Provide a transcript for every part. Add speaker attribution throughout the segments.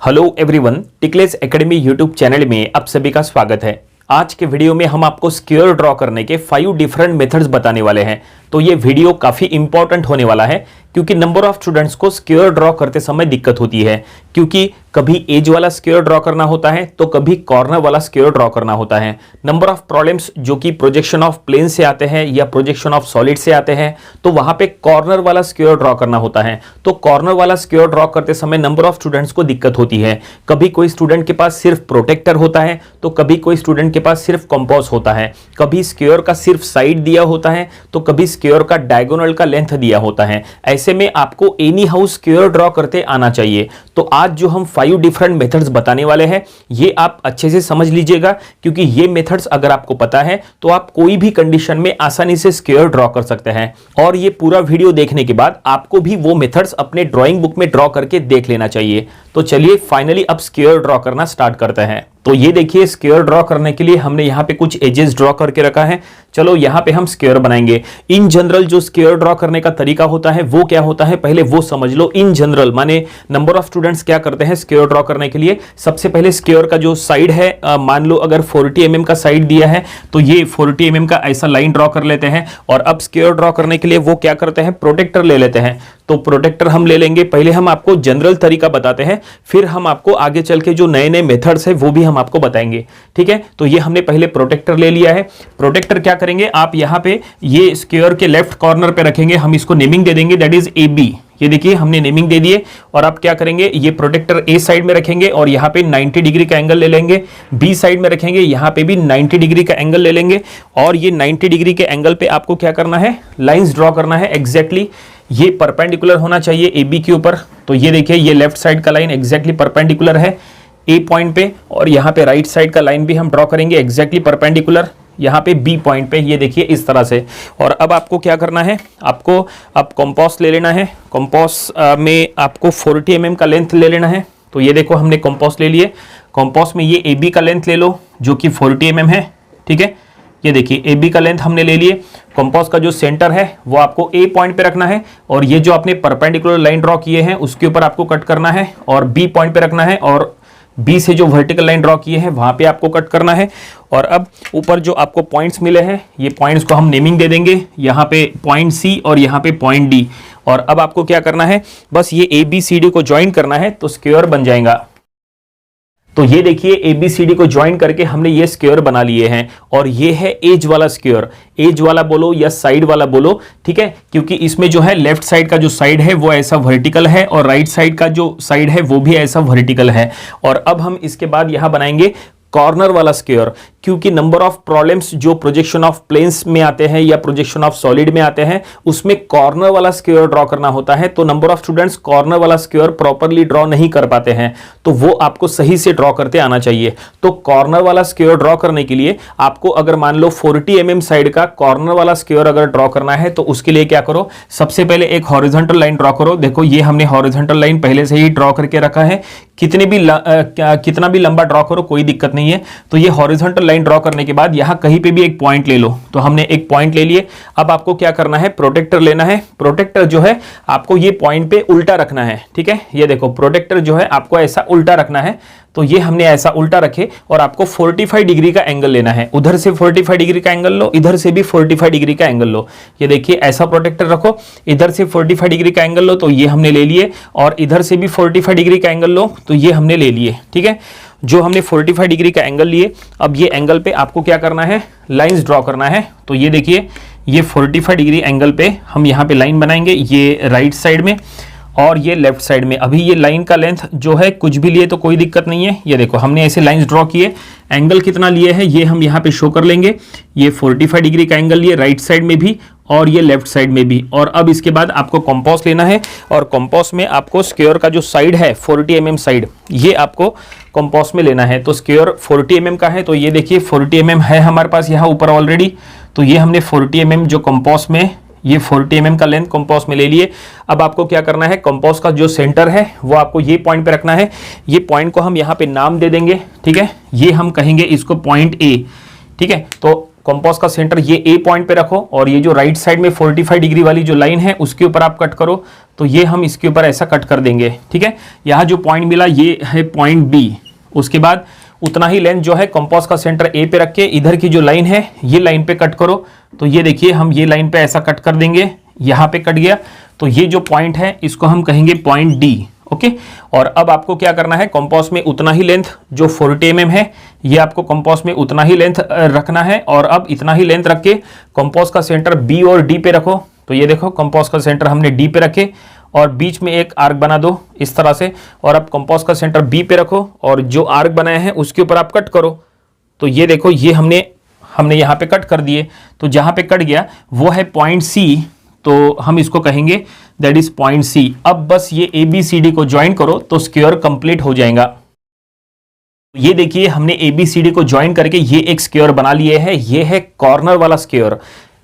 Speaker 1: Hello everyone, Tickless academy YouTube channel में आप सभी का स्वागत है। आज के वीडियो में हम आपको स्क्वायर ड्रॉ करने के 5 डिफरेंट मेथड्स बताने वाले हैं। तो ये वीडियो काफी इंपॉर्टेंट होने वाला है क्योंकि नंबर ऑफ स्टूडेंट्स को स्क्वायर ड्रॉ करते समय दिक्कत होती है, क्योंकि कभी एज वाला स्क्वायर ड्रॉ करना होता है तो कभी कॉर्नर वाला स्क्वायर ड्रॉ करना होता है। नंबर ऑफ प्रॉब्लम्स जो कि प्रोजेक्शन ऑफ प्लेन से आते हैं या प्रोजेक्शन ऑफ सॉलिड से आते हैं, तो वहां पे कॉर्नर वाला स्क्वायर ड्रॉ करना होता है। तो कॉर्नर वाला स्क्वायर ड्रॉ करते समय नंबर ऑफ स्टूडेंट्स को दिक्कत होती है। कभी कोई स्टूडेंट के पास सिर्फ प्रोटेक्टर होता है तो कभी कोई स्टूडेंट के पास सिर्फ कंपास होता है, कभी स्क्वायर का सिर्फ साइड दिया होता है तो कभी स्क्वायर का डायगोनल का लेंथ दिया होता है। ऐसे में आपको एनी हाउ स्क्वायर ड्रॉ करते आना चाहिए। तो आज जो हम 5 डिफरेंट मेथड्स बताने वाले हैं ये आप अच्छे से समझ लीजिएगा, क्योंकि ये मेथड्स अगर आपको पता है तो आप कोई भी कंडीशन में आसानी से स्क्वायर ड्रॉ कर सकते हैं। और ये पूरा वीडियो देखने के बाद आपको भी वो मेथड्स अपने ड्राइंग बुक में ड्रॉ करके देख लेना चाहिए। तो चलिए फाइनली अब स्क्वायर ड्रॉ करना स्टार्ट करते हैं। तो ये देखिए, स्क्वायर ड्रॉ करने के लिए हमने यहाँ पे कुछ एजेस ड्रॉ करके रखा है। चलो यहाँ पे हम स्क्वायर बनाएंगे। इन जनरल जो स्क्वायर ड्रॉ करने का तरीका होता है वो क्या होता है, पहले वो समझ लो। इन जनरल माने नंबर ऑफ स्टूडेंट्स क्या करते हैं स्क्वायर ड्रॉ करने के लिए। सबसे पहले स्क्वायर का जो साइड है, मान लो अगर 40 mm का साइड दिया है तो ये 40 mm का ऐसा लाइन ड्रॉ कर लेते हैं। और अब स्क्वायर ड्रॉ करने के लिए वो क्या करते हैं, प्रोटेक्टर ले लेते हैं। तो प्रोटेक्टर हम ले लेंगे। पहले हम आपको जनरल तरीका बताते हैं, फिर हम आपको आगे चल के जो नए नए मेथड्स है वो भी हम आपको बताएंगे, ठीक है। तो ये हमने पहले प्रोटेक्टर ले लिया है। प्रोटेक्टर क्या करेंगे, आप यहाँ पे ये स्क्वायर के लेफ्ट कॉर्नर पे रखेंगे। हम इसको नेमिंग दे देंगे, दैट इज ए बी। ये देखिए हमने नेमिंग दे दिए। और आप क्या करेंगे, ये प्रोटेक्टर ए साइड में रखेंगे और यहाँ पे 90 डिग्री का एंगल ले लेंगे। बी साइड में रखेंगे, यहाँ पे भी 90 डिग्री का एंगल ले लेंगे। और ये 90 डिग्री के एंगल पे आपको क्या करना है, लाइंस ड्रॉ करना है। एग्जैक्टली ये परपेंडिकुलर होना चाहिए ए बी के ऊपर। तो ये देखिए, ये लेफ्ट साइड का लाइन एग्जैक्टली परपेंडिकुलर है ए पॉइंट पे, और यहाँ पे राइट साइड का लाइन भी हम ड्रॉ करेंगे एग्जैक्टली परपेंडिकुलर यहाँ पे बी पॉइंट पे। ये देखिए इस तरह से। और अब आपको क्या करना है, आपको अब कंपास ले लेना है। कंपास में आपको 40 mm का लेंथ ले लेना है। तो ये देखो हमने कंपास ले लिए। कंपास में ये ए बी का लेंथ ले लो जो कि 40 mm है, ठीक है। ये देखिए ए बी का लेंथ हमने ले लिए। कंपास का जो सेंटर है वो आपको ए पॉइंट पे रखना है, और ये जो आपने परपेंडिकुलर लाइन ड्रॉ किए हैं उसके ऊपर आपको कट करना है और बी पॉइंट पे रखना है, और बी से जो वर्टिकल लाइन ड्रॉ किए हैं वहां पे आपको कट करना है। और अब ऊपर जो आपको पॉइंट्स मिले हैं, ये पॉइंट्स को हम नेमिंग दे देंगे। यहाँ पे पॉइंट सी और यहाँ पे पॉइंट डी। और अब आपको क्या करना है, बस ये ए बी सी डी को ज्वाइन करना है तो स्क्वायर बन जाएगा। तो ये देखिए ABCD को ज्वाइन करके हमने ये स्क्वायर बना लिए हैं। और ये है एज वाला स्क्वायर, एज वाला बोलो या साइड वाला बोलो, ठीक है। क्योंकि इसमें जो है लेफ्ट साइड का जो साइड है वो ऐसा वर्टिकल है और राइट साइड का जो साइड है वो भी ऐसा वर्टिकल है। और अब हम इसके बाद यहां बनाएंगे कॉर्नर वाला स्क्वायर, क्योंकि नंबर ऑफ प्रॉब्लम्स जो प्रोजेक्शन ऑफ प्लेन्स में आते हैं या प्रोजेक्शन ऑफ सॉलिड में आते हैं उसमें कॉर्नर वाला स्क्वायर ड्रॉ करना होता है। तो नंबर ऑफ स्टूडेंट्स कॉर्नर वाला स्क्वायर प्रॉपर्ली ड्रॉ नहीं कर पाते हैं, तो वो आपको सही से ड्रॉ करते आना चाहिए। तो कॉर्नर वाला स्क्वायर ड्रॉ करने के लिए आपको अगर मान लो 40 mm साइड का कॉर्नर वाला स्क्वायर अगर ड्रॉ करना है तो उसके लिए क्या करो, सबसे पहले एक हॉरिजॉन्टल लाइन ड्रॉ करो। देखो ये हमने हॉरिजॉन्टल लाइन पहले से ही ड्रॉ करके रखा है। कितना भी लंबा ड्रॉ करो कोई दिक्कत नहीं है। तो ये हॉरिजॉन्टल लाइन ड्रॉ करने के बाद यहां कहीं पे भी एक पॉइंट ले लो। तो हमने एक पॉइंट ले लिए। अब आपको क्या करना है, प्रोटेक्टर लेना है। प्रोटेक्टर जो है आपको ये पॉइंट पे उल्टा रखना है, ठीक है। ये देखो प्रोटेक्टर जो है आपको ऐसा उल्टा रखना है। तो ये हमने ऐसा उल्टा रखे और आपको 45 डिग्री का एंगल लेना है। उधर से 45 डिग्री का एंगल लो, इधर से भी 45 डिग्री का एंगल लो। ये देखिए ऐसा प्रोटेक्टर रखो, इधर से 45 डिग्री का एंगल लो, तो ये हमने ले लिए। और इधर से भी 45 डिग्री का एंगल लो, तो ये हमने ले लिए, ठीक है। जो हमने 45 डिग्री का एंगल लिए, अब ये एंगल पे आपको क्या करना है, लाइंस ड्रॉ करना है। तो ये देखिए ये 45 डिग्री एंगल पे हम यहाँ पे लाइन बनाएंगे, ये राइट साइड में और ये लेफ्ट साइड में। अभी ये लाइन का लेंथ जो है कुछ भी लिए तो कोई दिक्कत नहीं है। ये देखो हमने ऐसे लाइंस ड्रॉ किए, एंगल कितना लिए है ये हम यहाँ पे शो कर लेंगे। ये 45 डिग्री का एंगल लिए राइट साइड में भी और ये लेफ्ट साइड में भी। और अब इसके बाद आपको कंपास लेना है और कंपास में आपको स्क्वायर का जो साइड है 40 mm साइड, ये आपको कंपास में लेना है। तो स्क्वायर 40 mm का है, तो ये देखिए 40 mm है हमारे पास यहाँ ऊपर ऑलरेडी। तो ये हमने 40 mm जो कंपास में, ये 40 mm का लेंथ कंपास में ले लिए। अब आपको क्या करना है, कंपास का जो सेंटर है वो आपको ये पॉइंट पे रखना है। ये पॉइंट को हम यहाँ पे नाम दे देंगे, ठीक है। ये हम कहेंगे इसको पॉइंट ए, ठीक है। तो कंपास का सेंटर ये ए पॉइंट पे रखो और ये जो राइट साइड में 45 डिग्री वाली जो लाइन है उसके ऊपर आप कट करो। तो ये हम इसके ऊपर ऐसा कट कर देंगे, ठीक है। यहाँ जो पॉइंट मिला ये है पॉइंट बी। उसके बाद उतना ही लेंथ जो है कंपास का सेंटर ए पे रख के इधर की जो लाइन है ये लाइन पे कट करो। तो ये देखिए हम ये लाइन पे ऐसा कट कर देंगे, यहाँ पे कट गया। तो ये जो पॉइंट है इसको हम कहेंगे पॉइंट डी, ओके। और अब आपको क्या करना है, कंपास में उतना ही लेंथ जो 40 mm है ये आपको कंपास में उतना ही लेंथ रखना है। और अब इतना ही लेंथ रख के कंपास का सेंटर बी और डी पे रखो। तो ये देखो कंपास का सेंटर हमने डी पे रखे और बीच में एक आर्क बना दो इस तरह से। और अब कंपास का सेंटर बी पे रखो और जो आर्क बनाया है उसके ऊपर आप कट करो। तो ये देखो ये हमने यहाँ पे कट कर दिए। तो जहाँ पे कट गया वो है पॉइंट सी, तो हम इसको कहेंगे दैट इज पॉइंट सी। अब बस ये ए बी सी डी को ज्वाइन करो तो स्क्वायर कंप्लीट हो जाएगा। ये देखिए हमने ए बी सी डी को ज्वाइन करके ये एक स्क्वायर बना लिए है। ये है कॉर्नर वाला स्क्वायर,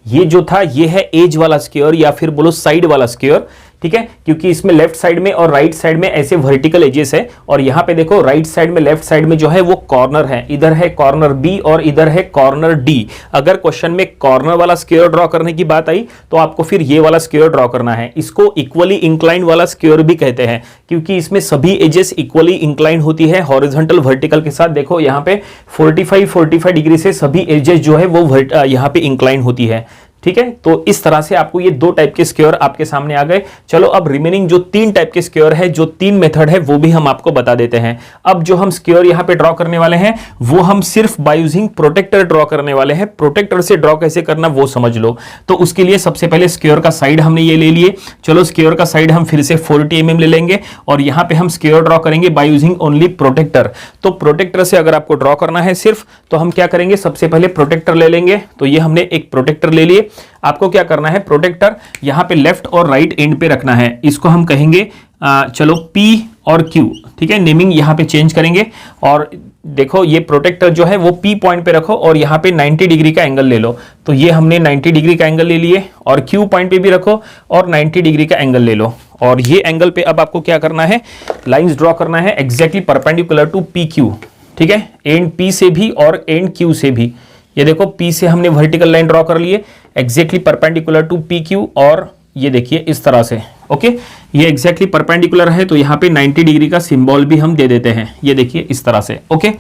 Speaker 1: ये जो था ये है एज वाला स्क्वायर या फिर बोलो साइड वाला स्क्वायर, ठीक है। क्योंकि इसमें लेफ्ट साइड में और राइट साइड में ऐसे वर्टिकल एजेस है। और यहाँ पे देखो राइट साइड में लेफ्ट साइड में जो है वो कॉर्नर है, इधर है कॉर्नर बी और इधर है कॉर्नर डी। अगर क्वेश्चन में कॉर्नर वाला स्क्वायर ड्रॉ करने की बात आई तो आपको फिर ये वाला स्क्वायर ड्रॉ करना है। इसको इक्वली इंक्लाइंड वाला स्क्वायर भी कहते हैं क्योंकि इसमें सभी एजेस इक्वली इंक्लाइंड होती है हॉरिजॉन्टल वर्टिकल के साथ। देखो यहाँ पे 45 डिग्री से सभी एजेस जो है वो यहाँ पे इंक्लाइंड होती है, ठीक है। तो इस तरह से आपको ये दो टाइप के स्क्वायर आपके सामने आ गए। चलो अब रिमेनिंग जो तीन टाइप के स्क्वायर है, जो तीन मेथड है वो भी हम आपको बता देते हैं। अब जो हम स्क्वायर यहाँ पे ड्रॉ करने वाले हैं वो हम सिर्फ बाय यूजिंग प्रोटेक्टर ड्रॉ करने वाले हैं। प्रोटेक्टर से ड्रॉ कैसे करना वो समझ लो। तो उसके लिए सबसे पहले स्क्वायर का साइड हमने ये ले लिए। चलो स्क्वायर का साइड हम फिर से 40 mm ले लेंगे और यहाँ पे हम स्क्वायर ड्रॉ करेंगे बाय यूजिंग ओनली प्रोटेक्टर। तो प्रोटेक्टर से अगर आपको ड्रॉ करना है सिर्फ, तो हम क्या करेंगे, सबसे पहले प्रोटेक्टर ले लेंगे। तो ये हमने एक प्रोटेक्टर ले लिए। आपको क्या करना है, प्रोटेक्टर यहाँ पे लेफ्ट और राइट एंड पे रखना है। इसको हम कहेंगे चलो P और Q, ठीक है। नेमिंग यहाँ पे चेंज करेंगे। और देखो ये प्रोटेक्टर जो है वो P पॉइंट पे रखो और यहाँ पे 90 डिग्री का एंगल ले लो। तो ये हमने 90 डिग्री का एंगल ले लिए। और Q पॉइंट पे भी रखो और 90 डिग्री का एंगल ले लो। और ये एंगल पे अब आपको क्या करना है, लाइंस ड्रॉ करना है एग्जैक्टली परपेंडिकुलर टू PQ, ठीक है। एंड P से भी और एंड Q से भी। ये देखो P से हमने वर्टिकल लाइन ड्रॉ कर लिए एग्जैक्टली परपेंडिकुलर टू PQ और ये देखिए इस तरह से, ओके। ये एग्जैक्टली परपेंडिकुलर है तो यहाँ पे 90 डिग्री का सिंबल भी हम दे देते हैं, ये देखिए इस तरह से, ओके।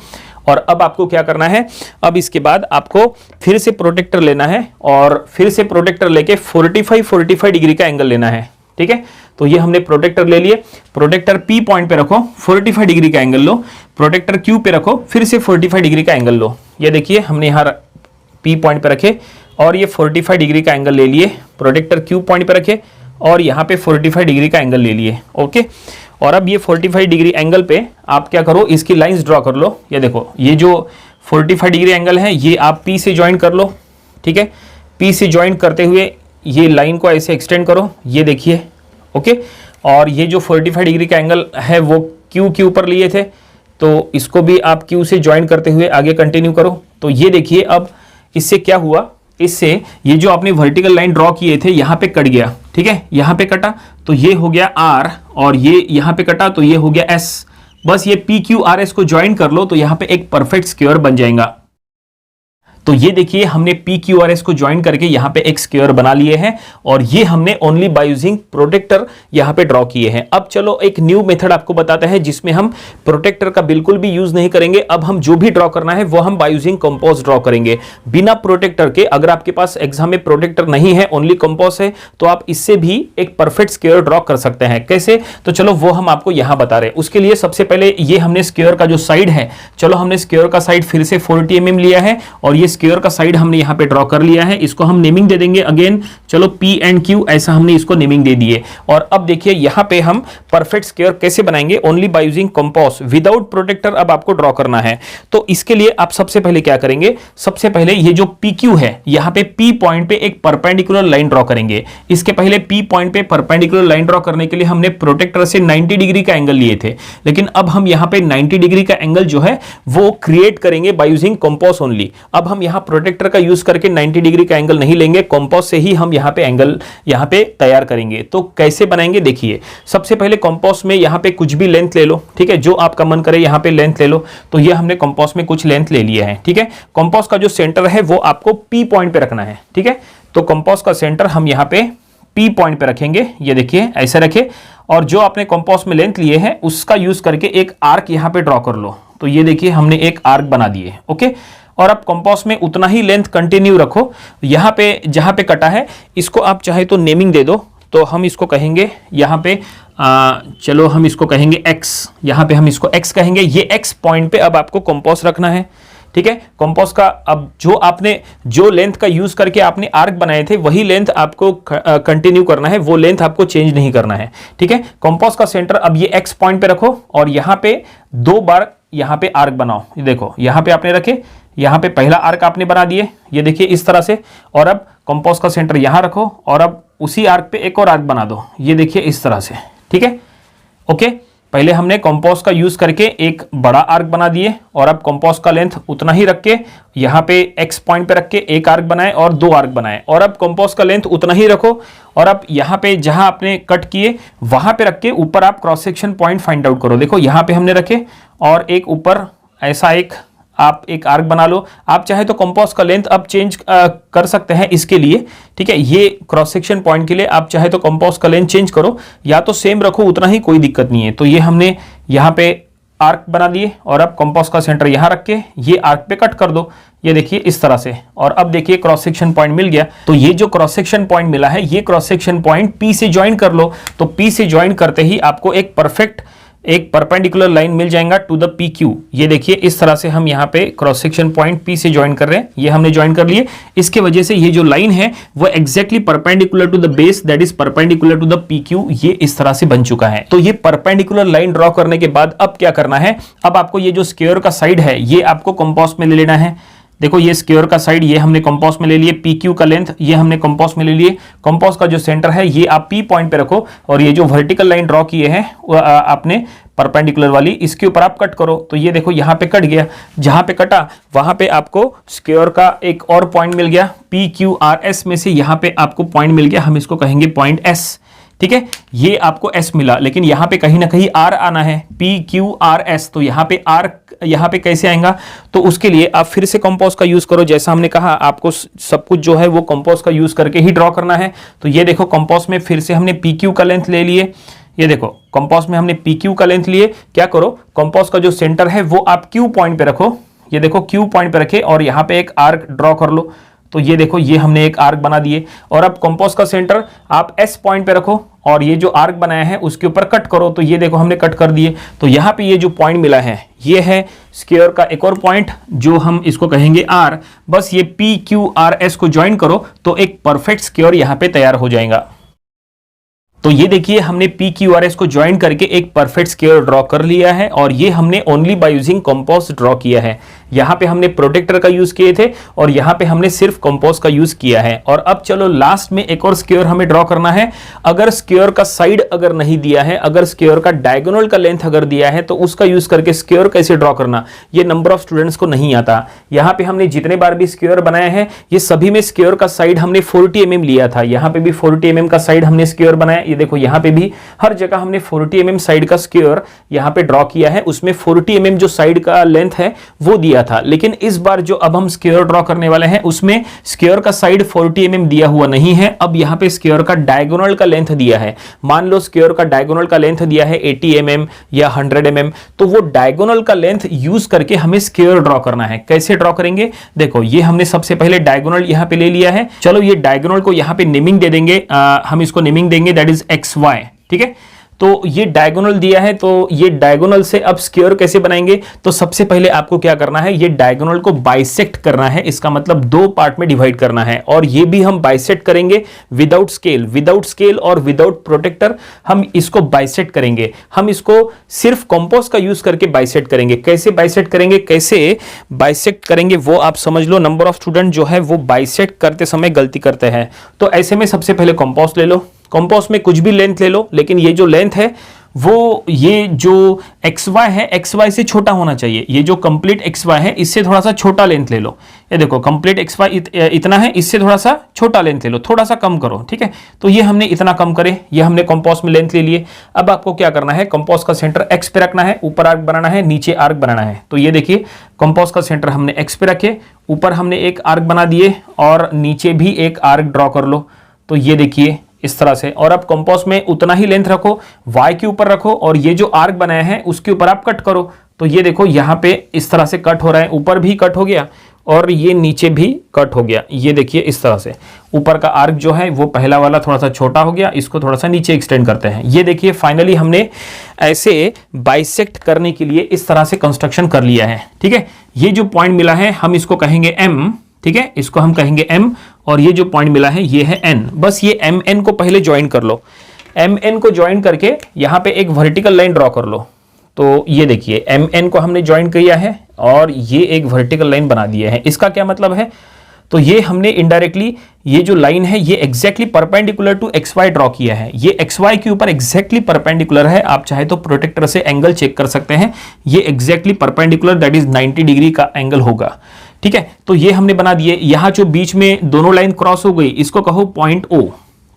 Speaker 1: और अब आपको क्या करना है, अब इसके बाद आपको फिर से प्रोटेक्टर लेना है और फिर से प्रोटेक्टर लेके 45 डिग्री का एंगल लेना है, ठीक है। तो ये हमने प्रोटेक्टर ले लिए। प्रोटेक्टर P पॉइंट पे रखो, 45 डिग्री का एंगल लो। प्रोटेक्टर Q पे रखो, फिर से 45 डिग्री का एंगल लो। ये देखिए हमने यहाँ P पॉइंट पे रखे और ये 45 डिग्री का एंगल ले लिए। प्रोटेक्टर Q पॉइंट पे रखे और यहाँ पे 45 डिग्री का एंगल ले लिए, ओके। और अब ये 45 डिग्री एंगल पे आप क्या करो, इसकी लाइंस ड्रॉ कर लो। ये देखो ये जो 45 डिग्री एंगल है ये आप P से ज्वाइन कर लो, ठीक है। P से ज्वाइन करते हुए ये लाइन को ऐसे एक्सटेंड करो, ये देखिए, ओके। और ये जो 45 डिग्री का एंगल है वो Q के ऊपर लिए थे, तो इसको भी आप Q से ज्वाइन करते हुए आगे कंटिन्यू करो। तो ये देखिए अब इससे क्या हुआ, इससे ये जो आपने वर्टिकल लाइन ड्रॉ किए थे यहाँ पे कट गया, ठीक है। यहाँ पे कटा तो ये हो गया R और ये यहाँ पे कटा तो ये हो गया S। बस ये PQRS को ज्वाइन कर लो तो यहाँ पे एक परफेक्ट स्क्वायर बन जाएगा। तो ये देखिए हमने PQRS को ज्वाइन करके यहाँ पे एक स्क्वायर बना लिए हैं और ये हमने ओनली बाय यूजिंग प्रोटेक्टर यहाँ पे ड्रॉ किए हैं। अब चलो एक न्यू मेथड आपको बताते हैं जिसमें हम प्रोटेक्टर का बिल्कुल भी यूज नहीं करेंगे। अब हम जो भी ड्रॉ करना है वो हम बाय यूजिंग कंपास ड्रॉ करेंगे बिना प्रोटेक्टर के। अगर आपके पास एग्जाम में प्रोटेक्टर नहीं है, ओनली कंपास है, तो आप इससे भी एक परफेक्ट स्क्वायर ड्रॉ कर सकते हैं। कैसे, तो चलो वो हम आपको यहाँ बता रहे हैं। उसके लिए सबसे पहले ये हमने स्क्वायर का जो साइड है, चलो हमने स्क्वायर का साइड फिर से 40 mm लिया है और ये स्क्वायर का साइड हमने यहाँ पे ड्रॉ कर लिया है। इसको हम नेमिंग दे देंगे अगेन, चलो P एंड Q ऐसा हमने इसको नेमिंग दे दिए। और अब देखिए यहाँ पे हम परफेक्ट स्क्वायर कैसे बनाएंगे, only by using compass, without protractor अब आपको ड्रॉ करना है। तो इसके लिए आप सबसे पहले क्या करेंगे, सबसे पहले ये जो PQ है यहाँ पे P पॉइंट पे एक परपेंडिकुलर लाइन ड्रॉ करेंगे। इसके पहले P पॉइंट पे परपेंडिकुलर लाइन ड्रॉ करने के लिए हमने प्रोटेक्टर से 90 डिग्री का एंगल लिए थे, लेकिन अब हम यहाँ पे 90 डिग्री का एंगल जो है वो क्रिएट करेंगे बाय यूजिंग कंपास ओनली। अब हम यहाँ प्रोटेक्टर का यूज करके 90 डिग्री का एंगल नहीं लेंगे, कंपास से ही हम यहाँ पे एंगल यहाँ पे तैयार करेंगे। तो कैसे बनाएंगे देखिए, सबसे पहले कंपास में यहाँ पे कुछ भी लेंथ ले लो, ठीक है, जो आपका मन करे यहाँ पे लेंथ ले लो। तो ये हमने कंपास में कुछ लेंथ ले लिया है, ठीक है। कंपास का जो सेंटर है वो आपको P पॉइंट पे रखना है, ठीक है। तो कंपास का सेंटर हम यहाँ पे P पॉइंट पे रखेंगे, ये देखिए ऐसे रखे, और जो आपने कंपास में लेंथ लिए है उसका यूज करके एक आर्क यहां पे ड्रॉ कर लो। तो ये देखिए हमने एक आर्क बना दिए, ओके। और अब कंपास में उतना ही लेंथ कंटिन्यू रखो, यहां पे जहां पे कटा है इसको आप चाहे तो नेमिंग दे दो। तो हम इसको कहेंगे यहां पे चलो हम इसको कहेंगे x, यहां पे हम इसको x कहेंगे। ये x पॉइंट पे अब आपको कंपास रखना है, ठीक है। कंपास का अब जो लेंथ का यूज करके आपने आर्क बनाए थे वही लेंथ आपको कंटिन्यू करना है, वो लेंथ आपको चेंज नहीं करना है, ठीक है। कंपास का सेंटर अब ये x पॉइंट पे रखो और यहां पे 2 बार यहां पे आर्क बनाओ। ये देखो यहां पे आपने रखे, यहां पे पहला आर्क आपने बना दिए, ये देखिए इस तरह से। और अब कंपास का सेंटर यहां रखो और अब उसी आर्क पे एक और आर्क बना दो, ये देखिए इस तरह से, ठीक है, ओके। पहले हमने कंपास का यूज करके एक बड़ा आर्क बना दिए और अब कंपास का लेंथ उतना ही रख के यहां पे x पॉइंट पे रख के एक आर्क बनाए और 2 आर्क बनाए, और अब कंपास का लेंथ उतना ही रखो और अब यहां पे जहां आपने कट किए वहां पे रख के ऊपर आप cross section point find out करो। देखो यहां पे हमने रखे और एक ऊपर ऐसा आप एक आर्क बना लो। आप चाहे तो कंपास का लेंथ अब चेंज कर सकते हैं इसके लिए, ठीक है। ये क्रॉस सेक्शन पॉइंट के लिए आप चाहे तो कंपास का लेंथ चेंज करो या तो सेम रखो, उतना ही कोई दिक्कत नहीं है। तो ये हमने यहाँ पे आर्क बना दिए और अब कंपास का सेंटर यहाँ रख के ये आर्क पे कट कर दो, ये देखिए इस तरह से। और अब देखिए क्रॉस सेक्शन पॉइंट मिल गया। तो ये जो क्रॉस सेक्शन पॉइंट मिला है ये क्रॉस सेक्शन पॉइंट P से ज्वाइन कर लो। तो P से ज्वाइन करते ही आपको एक परपेंडिकुलर लाइन मिल जाएगा टू द PQ। ये देखिए इस तरह से हम यहाँ पे क्रॉस सेक्शन पॉइंट P से ज्वाइन कर रहे हैं, ये हमने ज्वाइन कर लिए। इसके वजह से ये जो लाइन है वो exactly perpendicular to the base that is perpendicular to the PQ, ये इस तरह से बन चुका है। तो ये परपेंडिकुलर लाइन ड्रॉ करने के बाद अब क्या करना है, अब आपको ये जो स्क्वायर का साइड है ये आपको कंपास में ले लेना है। देखो ये स्क्वायर का साइड ये हमने कंपास में ले लिए, PQ का लेंथ ये हमने कंपास में ले लिए। कंपास का जो सेंटर है ये आप P पॉइंट पे रखो और ये जो वर्टिकल लाइन ड्रॉ किए हैं आपने परपेंडिकुलर वाली, इसके ऊपर आप कट करो। तो ये देखो यहाँ पे कट गया, जहां पे कटा वहां पे आपको स्क्वायर का एक और पॉइंट मिल गया। PQRS में से यहाँ पे आपको पॉइंट मिल गया, हम इसको कहेंगे पॉइंट S, ठीक है। ये आपको S मिला, लेकिन यहाँ पे कहीं ना कहीं R आना है, PQRS। तो यहाँ पे R यहाँ पे कैसे आएगा, तो उसके लिए आप फिर से कंपास का यूज करो। जैसा हमने कहा आपको सब कुछ जो है वो कंपास का यूज करके ही ड्रॉ करना है। तो ये देखो कंपास में फिर से हमने PQ का लेंथ ले लिए, ये देखो कंपास में हमने PQ का लेंथ लिए। क्या करो, कंपास का जो सेंटर है वो आप Q पॉइंट पे रखो, ये देखो Q पॉइंट पे रखे और यहाँ पे एक आर्क ड्रॉ कर लो। तो ये देखो ये हमने एक आर्क बना दिए और अब कंपास का सेंटर आप S पॉइंट पे रखो और ये जो आर्क बनाया है उसके ऊपर कट करो। तो ये देखो हमने कट कर दिए। तो यहाँ पे ये जो पॉइंट मिला है ये है स्क्वायर का एक और पॉइंट जो हम इसको कहेंगे R। बस ये PQRS को ज्वाइन करो तो एक परफेक्ट स्क्वायर यहाँ पे तैयार हो जाएगा। तो ये देखिए हमने PQRS को ज्वाइन करके एक परफेक्ट स्क्वायर ड्रॉ कर लिया है और ये हमने only by using compass draw किया है। यहाँ पे हमने प्रोटेक्टर का यूज किए थे और यहाँ पे हमने सिर्फ कंपास का यूज किया है। और अब चलो लास्ट में एक और स्क्वायर हमें ड्रॉ करना है। अगर स्क्वायर का साइड अगर नहीं दिया है, अगर स्क्वायर का डायगोनल का लेंथ अगर दिया है तो उसका यूज करके स्क्वायर कैसे ड्रॉ करना, ये नंबर ऑफ स्टूडेंट्स को नहीं आता। यहाँ पे हमने जितने बार भी स्क्वायर बनाया है ये सभी में स्क्वायर का साइड हमने 40 mm लिया था। यहाँ पे भी 40 mm का साइड हमने स्क्वायर बनाया, ये देखो यहाँ पे भी हर जगह हमने 40 mm साइड का स्क्वायर यहाँ पे ड्रॉ किया है। उसमें 40 mm जो साइड का लेंथ है वो दिया था, लेकिन इस बार जो अब हम स्क्वायर ड्रॉ करने वाले हैं उसमें स्क्वायर का साइड 40 mm दिया हुआ नहीं है। अब यहाँ पे स्क्वायर का डायगोनल का लेंथ दिया है। मान लो स्क्वायर का डायगोनल का लेंथ दिया है 80 mm या 100 mm, तो वो डायगोनल का लेंथ यूज करके हमें स्क्वायर ड्रॉ करना है। कैसे ड्रॉ करेंगे, देखो ये हमने सबसे पहले डायगोनल यहाँ पे ले लिया है। चलो ये डायगोनल को यहाँ पे नेमिंग दे देंगे, हम इसको नेमिंग देंगे दैट इज XY, ठीक है। तो ये डायगोनल दिया है, तो ये डायगोनल से अब स्क्वायर कैसे बनाएंगे, तो सबसे पहले आपको क्या करना है, ये डायगोनल को बाइसेक्ट करना है। इसका मतलब 2 पार्ट में डिवाइड करना है और ये भी हम बाइसेक्ट करेंगे विदाउट स्केल और विदाउट प्रोटेक्टर हम इसको बाइसेक्ट करेंगे। हम इसको सिर्फ कंपास का यूज करके बाइसेक्ट करेंगे। कैसे बाइसेक्ट करेंगे, कैसे बाइसेक्ट करेंगे वो आप समझ लो। नंबर ऑफ स्टूडेंट जो है वो बाइसेक्ट करते समय गलती करते हैं। तो ऐसे में सबसे पहले कंपास ले लो, कंपास में कुछ भी लेंथ ले लो, लेकिन ये जो लेंथ है वो ये जो XY है XY से छोटा होना चाहिए। ये जो कंप्लीट XY है इससे थोड़ा सा छोटा लेंथ ले लो। ये देखो कंप्लीट XY इतना है, इससे थोड़ा सा छोटा लेंथ ले लो, थोड़ा सा कम करो, ठीक है। तो ये हमने इतना कम करे, ये हमने कंपास में लेंथ ले लिए। अब आपको क्या करना है, कंपास का सेंटर X पे रखना है, ऊपर आर्क बनाना है, नीचे आर्क बनाना है। तो ये देखिए कंपास का सेंटर हमने X पे रखे, ऊपर हमने एक आर्क बना दिए और नीचे भी एक आर्क ड्रॉ कर लो। तो ये देखिए इस तरह से, और अब कंपास में उतना ही लेंथ रखो, वाई के ऊपर रखो और ये जो आर्क बनाया है उसके ऊपर आप कट करो। तो ये देखो यहाँ पे इस तरह से कट हो रहा है, ऊपर भी कट हो गया और ये नीचे भी कट हो गया। ये देखिए इस तरह से ऊपर का आर्क जो है वो पहला वाला थोड़ा सा छोटा हो गया, इसको थोड़ा सा नीचे एक्सटेंड करते हैं। ये देखिए फाइनली हमने ऐसे बाइसेक्ट करने के लिए इस तरह से कंस्ट्रक्शन कर लिया है। ठीक है, ये जो पॉइंट मिला है हम इसको कहेंगे M, ठीक है, इसको हम कहेंगे M, और ये जो पॉइंट मिला है ये है N। बस ये MN को पहले ज्वाइन कर लो। MN को ज्वाइन करके यहाँ पे एक वर्टिकल लाइन ड्रॉ कर लो। तो ये देखिए MN को हमने ज्वाइन किया है और ये एक वर्टिकल लाइन बना दिया है। इसका क्या मतलब है? तो ये हमने इनडायरेक्टली ये जो लाइन है ये exactly perpendicular to XY draw किया है। ये XY के ऊपर एग्जैक्टली परपेंडिकुलर है। आप चाहे तो प्रोटेक्टर से एंगल चेक कर सकते हैं, ये exactly perpendicular, that is 90 degree का एंगल होगा। ठीक है, तो ये हमने बना दिए। यहां जो बीच में दोनों लाइन क्रॉस हो गई इसको कहो पॉइंट O।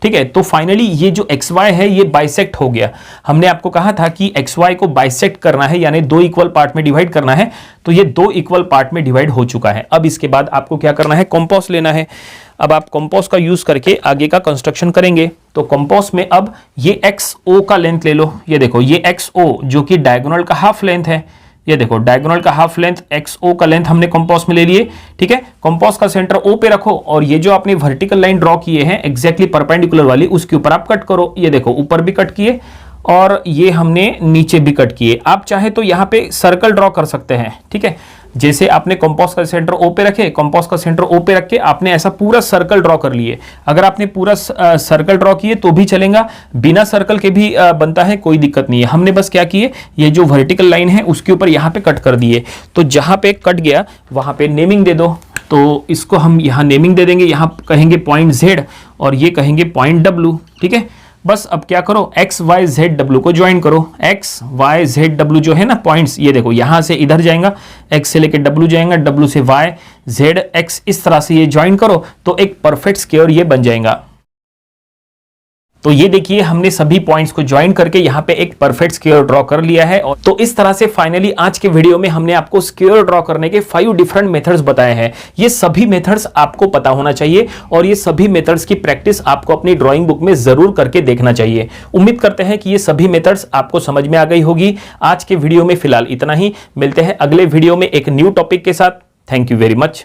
Speaker 1: ठीक है, तो फाइनली ये जो XY है ये बाइसेक्ट हो गया। हमने आपको कहा था कि XY को बाइसेक्ट करना है, यानी दो इक्वल पार्ट में डिवाइड करना है, तो ये दो इक्वल पार्ट में डिवाइड हो चुका है। अब इसके बाद आपको क्या करना है, कंपास लेना है। अब आप कंपास का यूज करके आगे का कंस्ट्रक्शन करेंगे। तो कंपास में अब ये XO का लेंथ ले लो। ये देखो ये XO जो कि डायगोनल का हाफ लेंथ है, ये देखो डायगोनल का हाफ लेंथ XO का लेंथ हमने कंपास में ले लिए। ठीक है, कंपास का सेंटर O पे रखो और ये जो आपने वर्टिकल लाइन ड्रॉ किए हैं एग्जैक्टली परपेंडिकुलर वाली, उसके ऊपर आप कट करो। ये देखो ऊपर भी कट किए और ये हमने नीचे भी कट किए। आप चाहे तो यहाँ पे सर्कल ड्रॉ कर सकते हैं। ठीक है, जैसे आपने कंपास का सेंटर O पे रखे, कंपास का सेंटर O पे रख के आपने ऐसा पूरा सर्कल ड्रॉ कर लिए। अगर आपने पूरा सर्कल ड्रॉ किए तो भी चलेगा, बिना सर्कल के भी बनता है, कोई दिक्कत नहीं है। हमने बस क्या किए, ये जो वर्टिकल लाइन है उसके ऊपर यहाँ पे कट कर दिए। तो जहाँ पे कट गया वहाँ पे नेमिंग दे दो। तो इसको हम यहाँ नेमिंग दे देंगे, यहाँ कहेंगे पॉइंट Z और ये कहेंगे पॉइंट W। ठीक है, बस अब क्या करो, XYZW को ज्वाइन करो। XYZW जो है ना पॉइंट्स, ये देखो यहां से इधर जाएगा, X से लेके W जाएगा, W से Y, Z, X, इस तरह से ये ज्वाइन करो तो एक परफेक्ट स्क्वायर ये बन जाएगा। तो ये देखिए हमने सभी पॉइंट्स को ज्वाइन करके यहाँ पे एक परफेक्ट स्क्वायर ड्रॉ कर लिया है। और तो इस तरह से फाइनली आज के वीडियो में हमने आपको स्क्वायर ड्रॉ करने के 5 डिफरेंट मेथड्स बताए हैं। ये सभी मेथड्स आपको पता होना चाहिए और ये सभी मेथड्स की प्रैक्टिस आपको अपनी ड्राइंग बुक में जरूर करके देखना चाहिए। उम्मीद करते हैं कि ये सभी मेथड्स आपको समझ में आ गई होगी। आज के वीडियो में फिलहाल इतना ही, मिलते हैं अगले वीडियो में एक न्यू टॉपिक के साथ। Thank you very much.